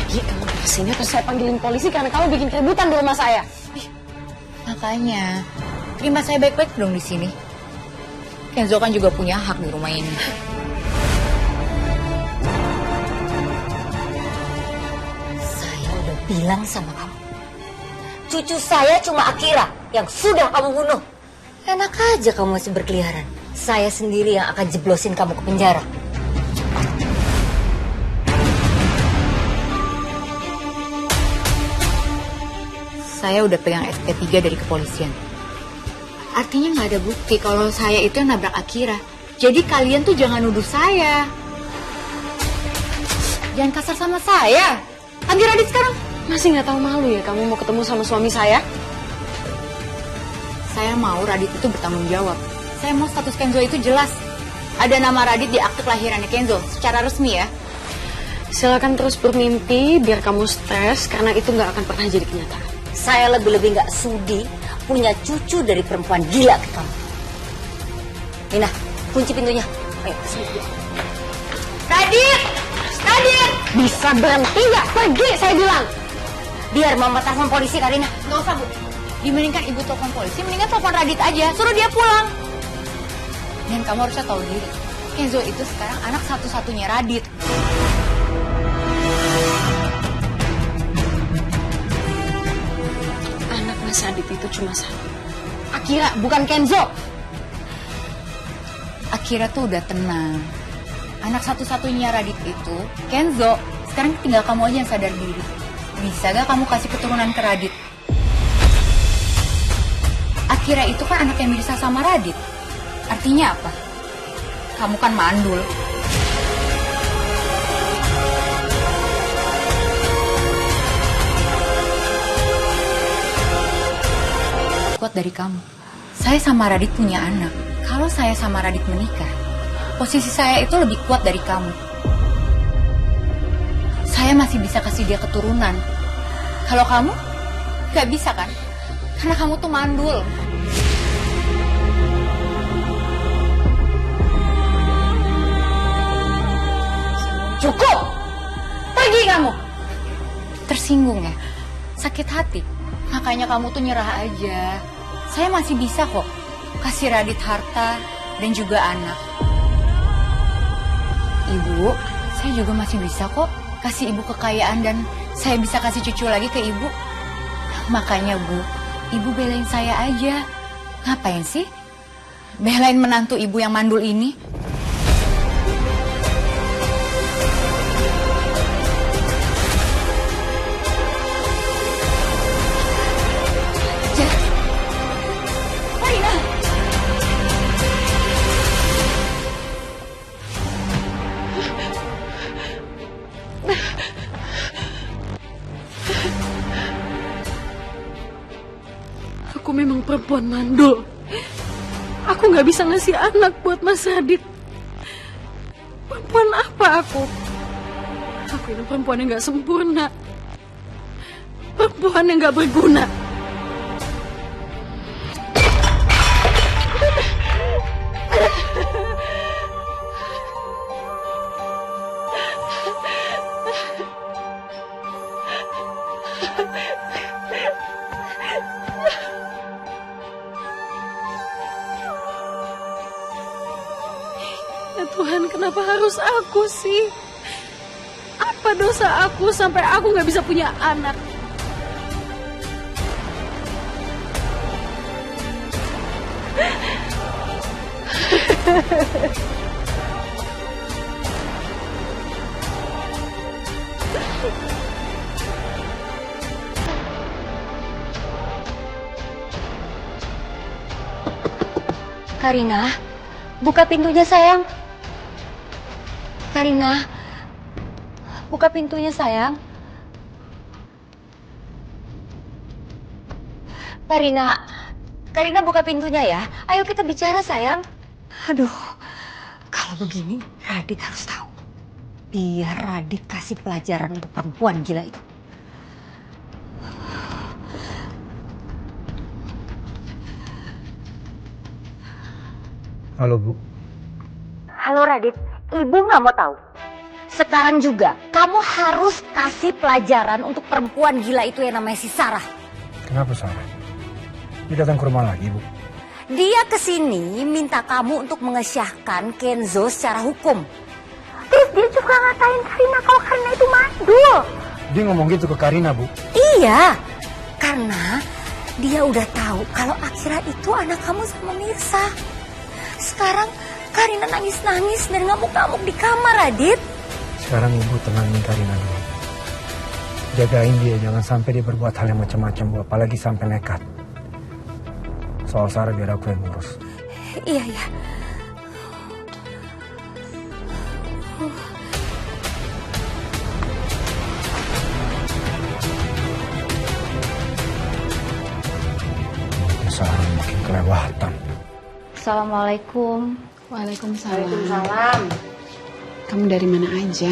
Pergi kamu dari sini terus saya panggilin polisi karena kamu bikin keributan di rumah saya. Makanya, terima saya baik-baik dong di sini. Kenzo kan juga punya hak di rumah ini. Saya udah bilang sama kamu. Cucu saya cuma Akira yang sudah kamu bunuh. Enak aja kamu masih berkeliaran. Saya sendiri yang akan jeblosin kamu ke penjara. Saya udah pegang SP3 dari kepolisian. Artinya nggak ada bukti kalau saya itu yang nabrak Akira. Jadi kalian tuh jangan nuduh saya. Jangan kasar sama saya. Ambil Radit sekarang. Masih nggak tahu malu ya kamu mau ketemu sama suami saya? Saya mau Radit itu bertanggung jawab. Saya mau status Kenzo itu jelas. Ada nama Radit di akte kelahirannya Kenzo secara resmi ya. Silakan terus bermimpi biar kamu stres karena itu nggak akan pernah jadi kenyataan. Saya lebih-lebih gak sudi punya cucu dari perempuan gila ke kamu. Nina, kunci pintunya. Ayo, kesini. Radit! Radit! Bisa berhenti nggak? Pergi saya bilang. Biar mama telepon polisi, Karina. Nggak usah, Bu. Dibandingkan ibu telepon polisi, mendingan telepon Radit aja. Suruh dia pulang. Dan kamu harusnya tahu diri. Kenzo itu sekarang anak satu-satunya Radit. Anak Mas Radit itu cuma satu. Akira, bukan Kenzo. Akira tuh udah tenang. Anak satu-satunya Radit itu Kenzo. Sekarang tinggal kamu aja yang sadar diri. Bisa gak kamu kasih keturunan ke Radit? Akira itu kan anak yang bisa sama Radit. Artinya apa? Kamu kan mandul. Kuat dari kamu. Saya sama Radit punya anak. Kalau saya sama Radit menikah, posisi saya itu lebih kuat dari kamu. Saya masih bisa kasih dia keturunan. Kalau kamu, gak bisa kan? Karena kamu tuh mandul. Cukup! Pergi kamu! Tersinggung ya? Sakit hati? Makanya kamu tuh nyerah aja. Saya masih bisa kok kasih Radit harta dan juga anak. Ibu, saya juga masih bisa kok kasih ibu kekayaan dan saya bisa kasih cucu lagi ke ibu. Makanya Bu, ibu belain saya aja. Ngapain sih? Belain menantu ibu yang mandul ini? Aku memang perempuan mandul. Aku nggak bisa ngasih anak buat Mas Radit. Perempuan apa aku? Aku ini perempuan yang nggak sempurna. Perempuan yang nggak berguna. Ya Tuhan, kenapa harus aku sih? Apa dosa aku sampai aku nggak bisa punya anak? Karina, buka pintunya sayang. Karina, buka pintunya sayang. Karina buka pintunya ya. Ayo kita bicara sayang. Aduh, kalau begini Radit harus tahu. Biar Radit kasih pelajaran untuk perempuan gila itu. Halo Bu. Halo Radit, ibu nggak mau tahu. Sekarang juga kamu harus kasih pelajaran untuk perempuan gila itu yang namanya si Sarah. Kenapa Sarah? Dia datang ke rumah lagi, Bu. Dia kesini minta kamu untuk mengesyahkan Kenzo secara hukum. Terus dia juga ngatain Karina kalau Karina itu mandul. Dia ngomong gitu ke Karina, Bu. Iya, karena dia udah tahu kalau Akira itu anak kamu sama Mirsa. Sekarang Karina nangis-nangis dan ngamuk-ngamuk di kamar, Adit. Sekarang Ibu tenangin Karina dulu. Jagain dia, jangan sampai dia berbuat hal yang macam-macam, Bu. Apalagi sampai nekat. Soal Sarah biar aku yang ngurus. Iya, iya. Sarah makin kelewatan. Assalamualaikum. Waalaikumsalam. Kamu dari mana aja?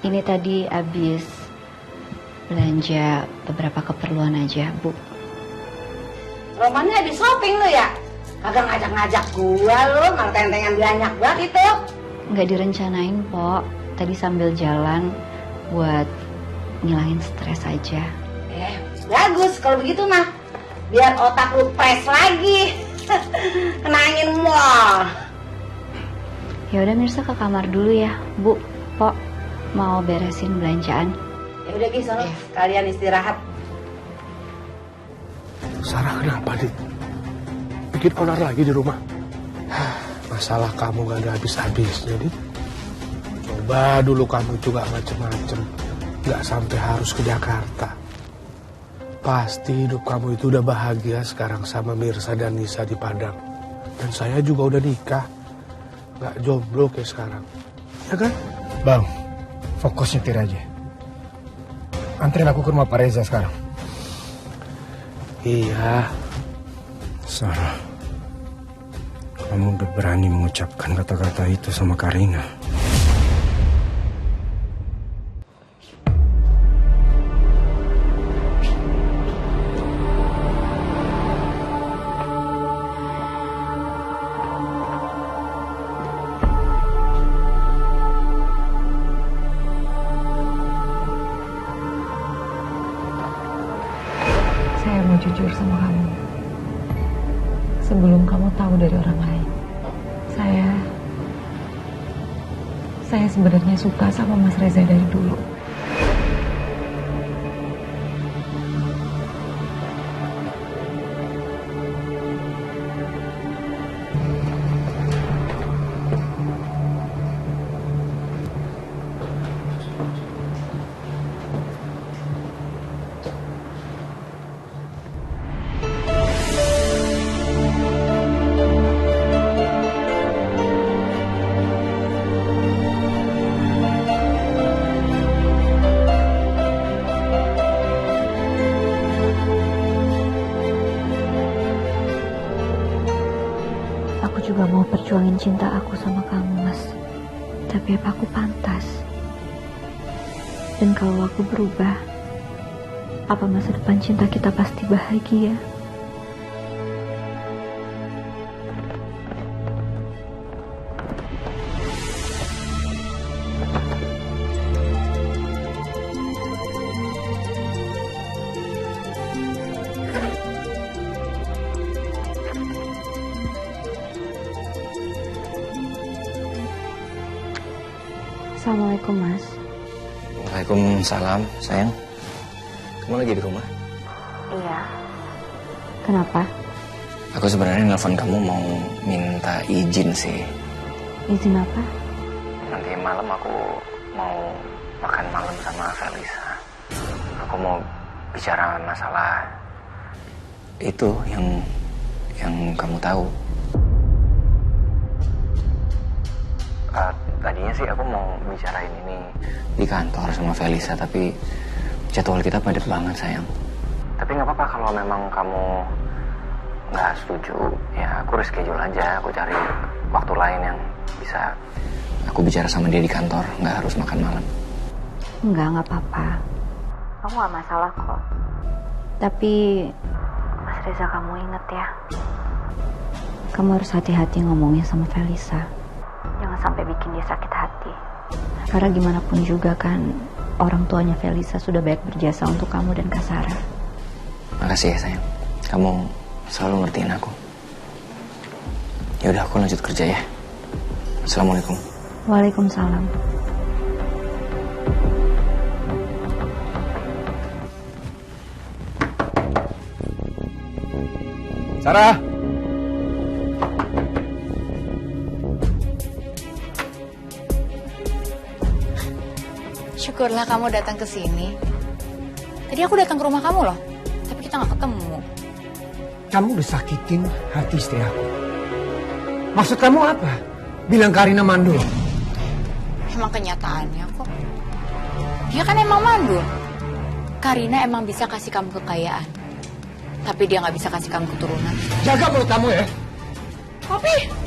Ini tadi habis belanja beberapa keperluan aja, Bu. Romannya habis shopping lu ya? Kagak ngajak-ngajak gua lu, malah tentengan banyak banget itu. Nggak direncanain, Pok. Tadi sambil jalan buat ngilangin stres aja. Bagus kalau begitu mah. Biar otak lu fresh lagi. Kena angin mall. Ya udah Mirsa ke kamar dulu ya, Bu. Pok mau beresin belanjaan. Ya udah Gi, sono kalian istirahat. Sarah kenapa, Dit? Bikin onar lagi di rumah. Masalah kamu gak ada habis-habisnya, Dit. Coba dulu kamu juga macem-macem. Gak sampai harus ke Jakarta. Pasti hidup kamu itu udah bahagia sekarang sama Mirsa dan Nisa di Padang. Dan saya juga udah nikah. Gak jomblo kayak sekarang. Ya kan? Bang, fokus nyetir aja. Anterin aku ke rumah Pak Reza sekarang. Iya. Sarah, kamu udah berani mengucapkan kata-kata itu sama Karina. Saya mau jujur sama kamu. Sebelum kamu tahu dari orang lain. Saya sebenarnya suka sama Mas Reza dari dulu. Aku juga mau perjuangin cinta aku sama kamu, Mas. Tapi apa aku pantas? Dan kalau aku berubah, apa masa depan cinta kita pasti bahagia? Assalamualaikum, Mas. Waalaikumsalam, sayang. Kamu lagi di rumah? Iya. Kenapa? Aku sebenarnya nelfon kamu mau minta izin sih. Izin apa? Nanti malam aku mau makan malam sama Felisa. Aku mau bicara masalah itu yang kamu tahu. Tadinya sih aku mau bicarain ini di kantor sama Felisa, tapi jadwal kita padat banget, sayang. Tapi nggak apa-apa kalau memang kamu nggak setuju, ya aku reschedule aja. Aku cari waktu lain yang bisa aku bicara sama dia di kantor, nggak harus makan malam. Nggak apa-apa. Kamu nggak masalah kok. Tapi Mas Reza, kamu inget ya, kamu harus hati-hati ngomongnya sama Felisa. Jangan sampai bikin dia sakit hati. Karena gimana pun juga kan orang tuanya Felisa sudah banyak berjasa untuk kamu dan Kak Sarah. Makasih ya sayang, kamu selalu ngertiin aku. Ya udah, aku lanjut kerja ya. Assalamualaikum. Waalaikumsalam. Sarah. Syukurlah kamu datang ke sini. Tadi aku datang ke rumah kamu loh, tapi kita nggak ketemu. Kamu udah sakitin hati istri aku. Maksud kamu apa? Bilang Karina mandul. Emang kenyataannya kok. Dia kan emang mandul. Karina emang bisa kasih kamu kekayaan. Tapi dia nggak bisa kasih kamu keturunan. Jaga mulut kamu ya. Papi!